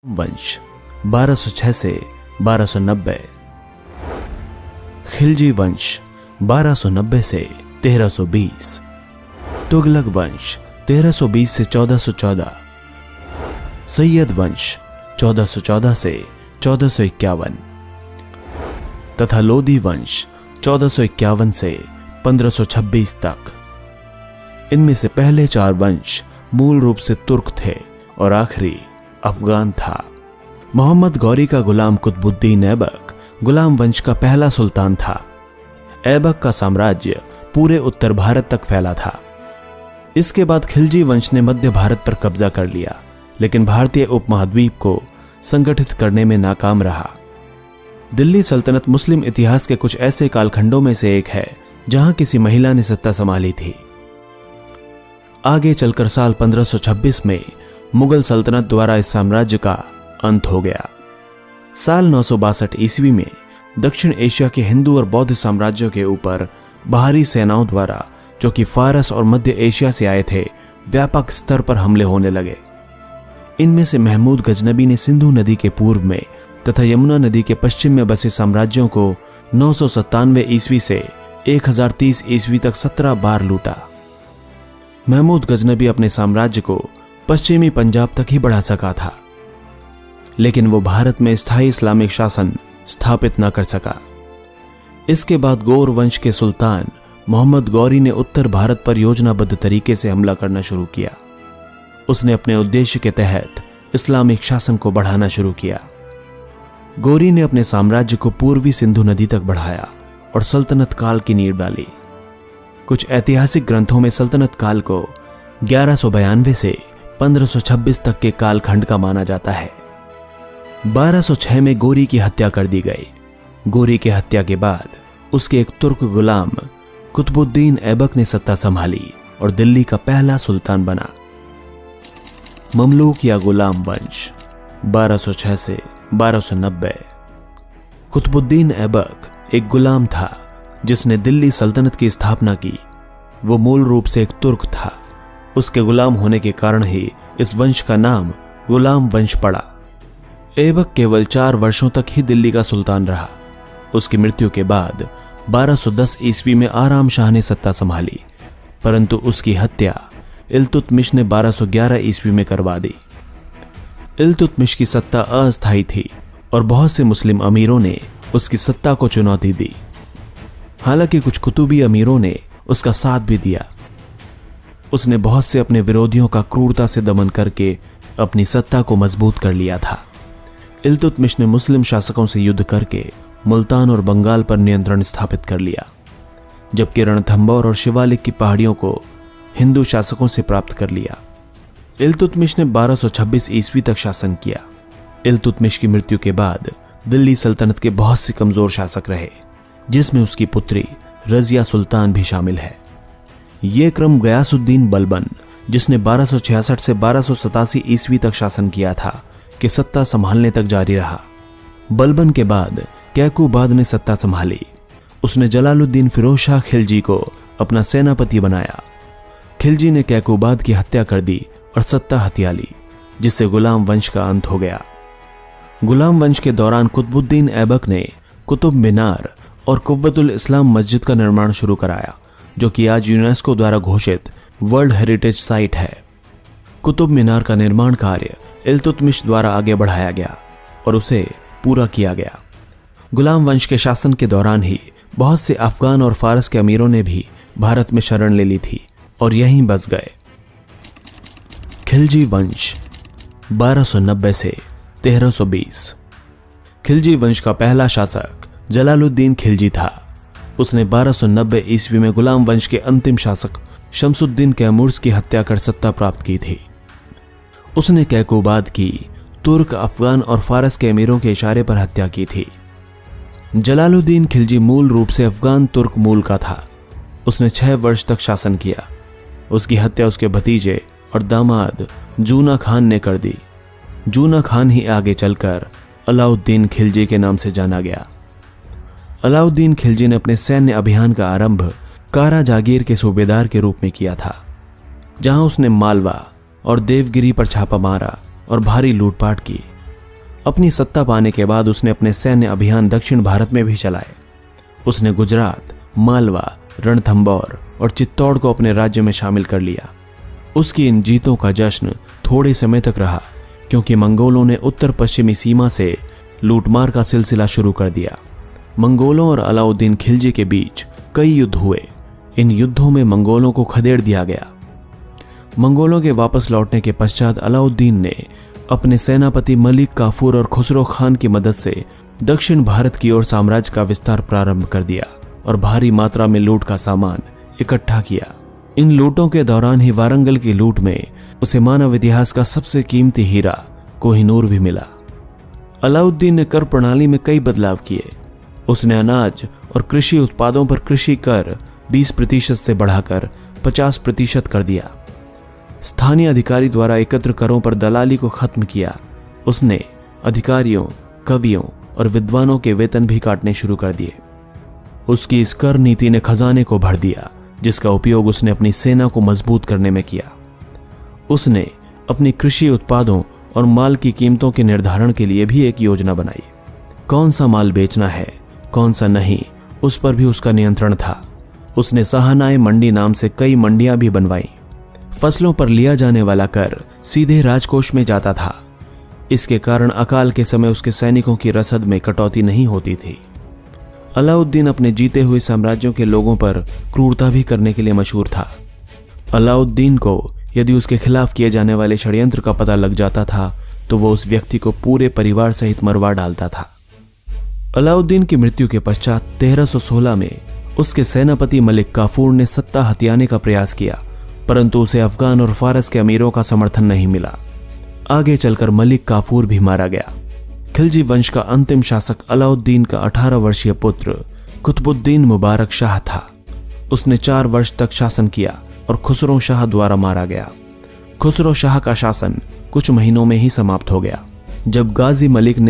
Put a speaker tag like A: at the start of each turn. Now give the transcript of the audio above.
A: वंश 1206 से 1290, खिलजी वंश 1290 से 1320, तुगलक वंश 1320 से 1414, सैयद वंश 1414 से 1451 तथा लोदी वंश 1451 से 1526 तक। इनमें से पहले चार वंश मूल रूप से तुर्क थे और आखिरी अफगान था। मोहम्मद गौरी का गुलाम कुतुबुद्दीन ऐबक गुलाम वंश का पहला सुल्तान था। ऐबक का साम्राज्य पूरे उत्तर भारत तक फैला था। इसके बाद खिलजी वंश ने मध्य भारत पर कब्जा कर लिया, लेकिन भारतीय उपमहाद्वीप को संगठित करने में नाकाम रहा। दिल्ली सल्तनत मुस्लिम इतिहास के कुछ ऐसे कालखंडों में से एक है जहां किसी महिला ने सत्ता संभाली थी। आगे चलकर साल 1526 में मुगल सल्तनत द्वारा इस साम्राज्य का अंत हो गया। साल 962 ईस्वी में दक्षिण एशिया के हिंदू और बौद्ध साम्राज्यों के ऊपर बाहरी सेनाओं द्वारा, जो कि फारस और मध्य एशिया से आए थे, व्यापक स्तर पर हमले होने लगे। इनमें से महमूद गजनबी ने सिंधु नदी के पूर्व में तथा यमुना नदी के पश्चिम में बसे साम्राज्यों को 997 ईस्वी से 1030 ईस्वी तक 17 बार लूटा। महमूद गजनबी अपने साम्राज्य को पश्चिमी पंजाब तक ही बढ़ा सका था, लेकिन वो भारत में स्थायी इस्लामिक शासन स्थापित न कर सका। इसके बाद गौर वंश के सुल्तान मोहम्मद गौरी ने उत्तर भारत पर योजनाबद्ध तरीके से हमला करना शुरू किया। उसने अपने उद्देश्य के तहत इस्लामिक शासन को बढ़ाना शुरू किया। गौरी ने अपने साम्राज्य को पूर्वी सिंधु नदी तक बढ़ाया और सल्तनत काल की नींव डाली। कुछ ऐतिहासिक ग्रंथों में सल्तनत काल को 1192 से 1526 तक के कालखंड का माना जाता है। 1206 में गौरी की हत्या कर दी गई। गौरी की हत्या के बाद उसके एक तुर्क गुलाम कुतुबुद्दीन ऐबक ने सत्ता संभाली और दिल्ली का पहला सुल्तान बना। ममलूक या गुलाम वंश 1206 से 1290। कुतुबुद्दीन ऐबक एक गुलाम था जिसने दिल्ली सल्तनत की स्थापना की। वो मूल रूप से एक तुर्क था। उसके गुलाम होने के कारण ही इस वंश का नाम गुलाम वंश पड़ा। ऐबक केवल 4 वर्षों तक ही दिल्ली का सुल्तान रहा। उसकी मृत्यु के बाद 1210 ईस्वी में आराम शाह ने सत्ता संभाली, परंतु उसकी हत्या इल्तुतमिश ने 1211 ईस्वी में करवा दी। इल्तुतमिश की सत्ता अस्थायी थी और बहुत से मुस्लिम अमीरों ने उसकी सत्ता को चुनौती दी। हालांकि कुछ कुतुबी अमीरों ने उसका साथ भी दिया। उसने बहुत से अपने विरोधियों का क्रूरता से दमन करके अपनी सत्ता को मजबूत कर लिया था। इल्तुतमिश ने मुस्लिम शासकों से युद्ध करके मुल्तान और बंगाल पर नियंत्रण स्थापित कर लिया, जबकि रणथंभौर और शिवालिक की पहाड़ियों को हिंदू शासकों से प्राप्त कर लिया। इल्तुतमिश ने 1226 ईस्वी तक शासन किया। इल्तुतमिश की मृत्यु के बाद दिल्ली सल्तनत के बहुत से कमजोर शासक रहे, जिसमें उसकी पुत्री रजिया सुल्तान भी शामिल है। यह क्रम गयासुद्दीन बलबन, जिसने 1266 से 1287 ईस्वी तक शासन किया था, कि सत्ता संभालने तक जारी रहा। बलबन के बाद कैकूबाद ने सत्ता संभाली। उसने जलालुद्दीन फिरोज शाह खिलजी को अपना सेनापति बनाया। खिलजी ने कैकूबाद की हत्या कर दी और सत्ता हथिया ली, जिससे गुलाम वंश का अंत हो गया। गुलाम वंश के दौरान कुतुबुद्दीन ऐबक ने कुतुब मीनार और कुव्वतुल इस्लाम मस्जिद का निर्माण शुरू कराया, जो कि आज यूनेस्को द्वारा घोषित वर्ल्ड हेरिटेज साइट है। कुतुब मीनार का निर्माण कार्य इल्तुतमिश द्वारा आगे बढ़ाया गया और उसे पूरा किया गया। गुलाम वंश के शासन के दौरान ही बहुत से अफगान और फारस के अमीरों ने भी भारत में शरण ले ली थी और यहीं बस गए। खिलजी वंश 1290 से 1320। खिलजी वंश का पहला शासक जलालुद्दीन खिलजी था। उसने 1290 ईस्वी में गुलाम वंश के अंतिम शासक शमसुद्दीन कैमूर्स की हत्या कर सत्ता प्राप्त की थी। उसने कैकूबाद की तुर्क, अफगान और फारस के अमीरों के इशारे पर हत्या की थी। जलालुद्दीन खिलजी मूल रूप से अफगान तुर्क मूल का था। उसने 6 वर्ष तक शासन किया। उसकी हत्या उसके भतीजे और दामाद जूना खान ने कर दी। जूना खान ही आगे चलकर अलाउद्दीन खिलजी के नाम से जाना गया। अलाउद्दीन खिलजी ने अपने सैन्य अभियान का आरंभ कारा जागीर के सूबेदार के रूप में किया था, जहां उसने मालवा और देवगिरी पर छापा मारा और भारी लूटपाट की। अपनी सत्ता पाने के बाद उसने अपने सैन्य अभियान दक्षिण भारत में भी चलाए। उसने गुजरात, मालवा, रणथंबोर और चित्तौड़ को अपने राज्य में शामिल कर लिया। उसकी इन जीतों का जश्न थोड़े समय तक रहा, क्योंकि मंगोलों ने उत्तर पश्चिमी सीमा से लूटमार का सिलसिला शुरू कर दिया। मंगोलों और अलाउद्दीन खिलजी के बीच कई युद्ध हुए। इन युद्धों में मंगोलों को खदेड़ दिया गया। मंगोलों के वापस लौटने के पश्चात अलाउद्दीन ने अपने सेनापति मलिक काफूर और खुसरो खान की मदद से दक्षिण भारत की ओर साम्राज्य का विस्तार प्रारंभ कर दिया और भारी मात्रा में लूट का सामान इकट्ठा किया। इन लूटों के दौरान ही वारंगल की लूट में उसे मानव इतिहास का सबसे कीमती हीरा कोहिनूर भी मिला। अलाउद्दीन ने कर प्रणाली में कई बदलाव किए। उसने अनाज और कृषि उत्पादों पर कृषि कर 20% से बढ़ाकर 50% कर दिया। स्थानीय अधिकारी द्वारा एकत्र करों पर दलाली को खत्म किया। उसने अधिकारियों, कवियों और विद्वानों के वेतन भी काटने शुरू कर दिए। उसकी इस कर नीति ने खजाने को भर दिया, जिसका उपयोग उसने अपनी सेना को मजबूत करने में किया। उसने अपनी कृषि उत्पादों और माल की कीमतों के निर्धारण के लिए भी एक योजना बनाई। कौन सा माल बेचना है, कौन सा नहीं, उस पर भी उसका नियंत्रण था। उसने सहानाए मंडी नाम से कई मंडियां भी बनवाई। फसलों पर लिया जाने वाला कर सीधे राजकोष में जाता था। इसके कारण अकाल के समय उसके सैनिकों की रसद में कटौती नहीं होती थी। अलाउद्दीन अपने जीते हुए साम्राज्यों के लोगों पर क्रूरता भी करने के लिए मशहूर था। अलाउद्दीन को यदि उसके खिलाफ किए जाने वाले षड्यंत्र का पता लग जाता था तो वो उस व्यक्ति को पूरे परिवार सहित मरवा डालता था। अलाउद्दीन की मृत्यु के पश्चात 1316 में उसके सेनापति मलिक काफूर ने सत्ता हथियाने का प्रयास किया, परंतु उसे अफगान और फारस के अमीरों का समर्थन नहीं मिला। आगे चलकर मलिक काफूर भी मारा गया। खिलजी वंश का अंतिम शासक अलाउद्दीन का 18 वर्षीय पुत्र कुतुबुद्दीन मुबारक शाह था। उसने 4 वर्ष तक शासन किया और खुसरो शाह द्वारा मारा गया। खुसरो शाह का शासन कुछ महीनों में ही समाप्त हो गया। जब गाजी मलिक ने